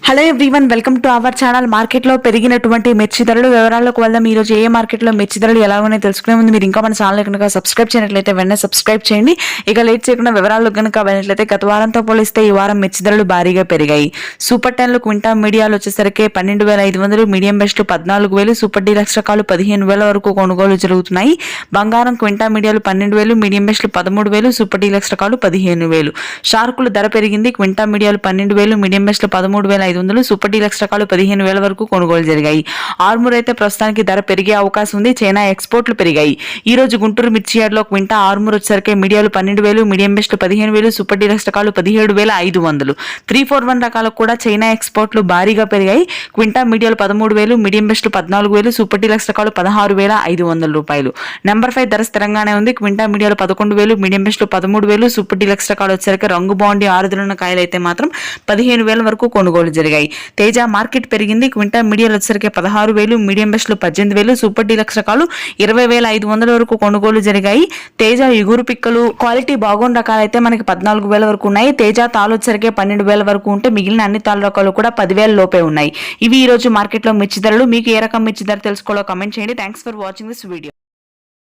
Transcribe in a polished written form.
Hello everyone, welcome to our channel. మార్కెట్లో పెరిగినటువంటి మిర్చి ధరలు వివరాలకు వెళ్దాం. ఈ రోజు ఏ మార్కెట్లో మిర్చి ధరలు ఎలా ఉన్నాయో తెలుసుకునే ముందు మీరు ఇంకా మన ఛానల్ కనుక సబ్స్క్రైబ్ చేయనట్లయితే వెంటనే సబ్స్క్రైబ్ చేయండి. ఇక లేట్ చేయకుండా వివరాలు కనుక వెళ్ళినట్లయితే గత వారంతో పోలిస్తే ఈ వారం మిర్చి ధరలు భారీగా పెరిగాయి. సూపర్ 10లు క్వింటా మీడియాలు వచ్చేసరికి 12,500, మీడియం బెస్ట్ 14,000, సూపర్ డీలక్స్ రకాలు 15,000 వరకు కొనుగోలు జరుగుతున్నాయి. బంగారం క్వింటా మీడియాలు 12,000, మీడియం బెస్ట్లు 13,000, సూపర్ డీలక్స్ రకాలు 15,000. షార్కులు ధర పెరిగింది. క్వింటా మీడియాలు 12,000, మీడియం బెస్ట్లు 13,500, సూపర్ డీలక్స్ రకాలు 15,000 వరకు కొనుగోలు జరిగాయి. ఆర్మూర్ అయితే ప్రస్తుతానికి ధర పెరిగే అవకాశం ఉంది. చైనా ఎక్స్పోర్ట్లు పెరిగాయి. ఈ రోజు గుంటూరు మిర్చి యార్డ్లో క్వింటా ఆర్మూర్ వచ్చేసరికి మీడియాలు 12,000, మీడియం బెస్ట్లు 15,000, సూపర్ డీలక్స్ రకాలు 17,500. 341 రకాలకు కూడా చైనా ఎక్స్పోర్ట్లు భారీగా పెరిగాయి. క్వింటా మీడియాలు 13,000, మీడియం బెస్ట్లు 14,000, సూపర్ డీలక్స్ రకాలు 16,500 రూపాయలు. నెంబర్ 5 ధర స్థిరంగానే ఉంది. క్వింటా మీడియాలు 11,000, మీడియం బెస్ట్లు 13,000, సూపర్ డీలక్స్ రకాలు వచ్చేసరికి రంగు బాగుండి ఆరుదలున్న కాయలు అయితే మాత్రం 15,000 వరకు కొనుగోలు జరిగాయి. తేజ మార్కెట్ పెరిగింది. క్వింటా మీడియాలు వచ్చేసరికి 16,000, మీడియం బెస్ట్లు 18,000, సూపర్ డీలక్స్ రకాలు 20,500 వరకు కొనుగోలు జరిగాయి. తేజ ఇగురు పిక్కలు క్వాలిటీ బాగున్న రకాలు అయితే మనకి 14,000 వరకు ఉన్నాయి. తేజ తాలు వచ్చేసరికి 12,000 వరకు ఉంటే మిగిలిన అన్ని తాళ్ళ రకాలు కూడా 10,000 లోపే ఉన్నాయి. ఇవి ఈ రోజు మార్కెట్లో మిర్చి ధరలు. మీకు ఏ రకం మిర్చి ధర తెలుసుకోవాలో కామెంట్ చేయండి. Thanks for watching this video.